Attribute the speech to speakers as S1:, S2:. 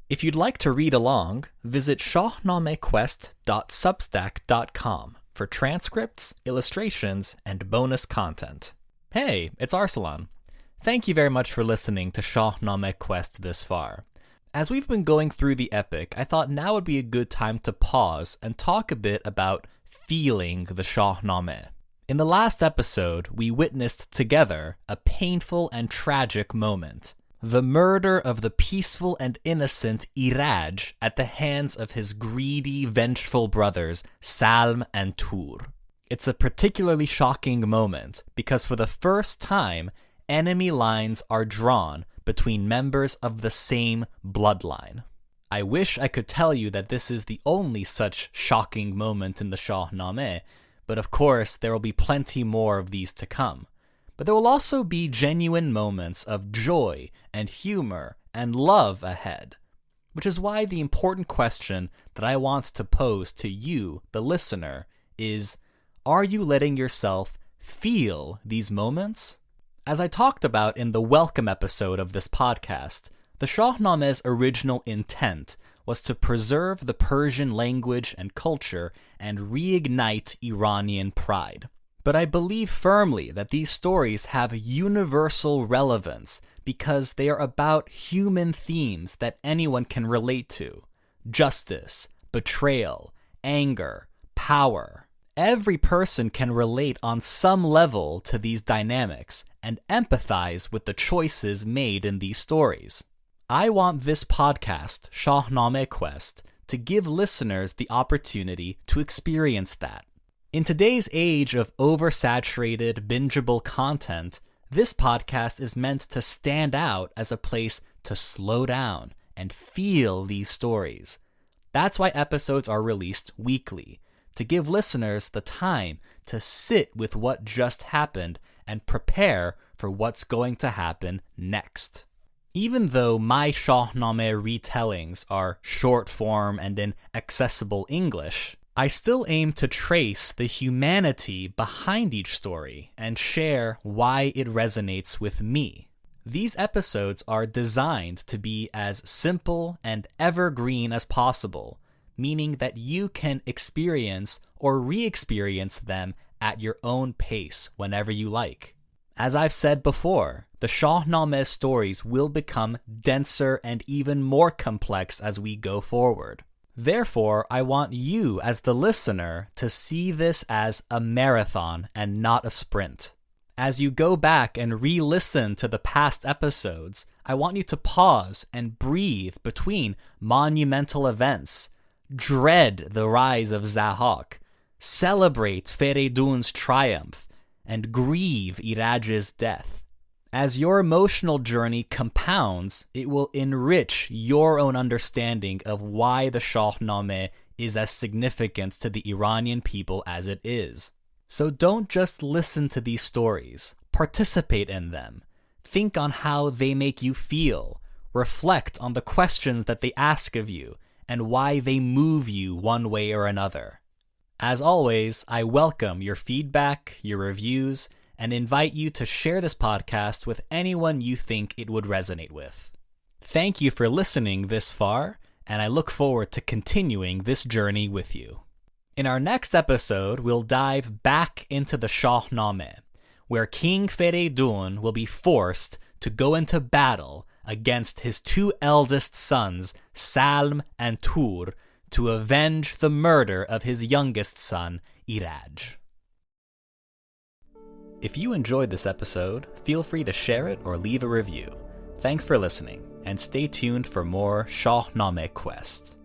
S1: If you'd like to read along, visit shahnamehquest.substack.com for transcripts, illustrations, and bonus content. Hey, it's Arsalan. Thank you very much for listening to Shahnameh Quest this far. As we've been going through the epic, I thought now would be a good time to pause and talk a bit about feeling the Shahnameh. In the last episode, we witnessed together a painful and tragic moment. The murder of the peaceful and innocent Iraj at the hands of his greedy, vengeful brothers Salm and Tur. It's a particularly shocking moment because for the first time, enemy lines are drawn between members of the same bloodline. I wish I could tell you that this is the only such shocking moment in the Shahnameh, but of course there will be plenty more of these to come. But there will also be genuine moments of joy and humor and love ahead, which is why the important question that I want to pose to you, the listener, is, are you letting yourself feel these moments? As I talked about in the welcome episode of this podcast, the Shahnameh's original intent was to preserve the Persian language and culture and reignite Iranian pride. But I believe firmly that these stories have universal relevance because they are about human themes that anyone can relate to. Justice, betrayal, anger, power. Every person can relate on some level to these dynamics and empathize with the choices made in these stories. I want this podcast, Shahnameh Quest, to give listeners the opportunity to experience that. In today's age of oversaturated, bingeable content, this podcast is meant to stand out as a place to slow down and feel these stories. That's why episodes are released weekly, to give listeners the time to sit with what just happened and prepare for what's going to happen next. Even though my Shahnameh retellings are short form and in accessible English, I still aim to trace the humanity behind each story and share why it resonates with me. These episodes are designed to be as simple and evergreen as possible, meaning that you can experience or re-experience them at your own pace whenever you like. As I've said before, the Shahnameh stories will become denser and even more complex as we go forward. Therefore, I want you as the listener to see this as a marathon and not a sprint. As you go back and re-listen to the past episodes, I want you to pause and breathe between monumental events, dread the rise of Zahak, celebrate Feridun's triumph, and grieve Iraj's death. As your emotional journey compounds, it will enrich your own understanding of why the Shahnameh is as significant to the Iranian people as it is. So don't just listen to these stories, participate in them. Think on how they make you feel, reflect on the questions that they ask of you, and why they move you one way or another. As always, I welcome your feedback, your reviews, and invite you to share this podcast with anyone you think it would resonate with. Thank you for listening this far, and I look forward to continuing this journey with you. In our next episode, we'll dive back into the Shahnameh, where King Feridun will be forced to go into battle against his two eldest sons, Salm and Tur, to avenge the murder of his youngest son, Iraj. If you enjoyed this episode, feel free to share it or leave a review. Thanks for listening, and stay tuned for more Shahnameh Quest.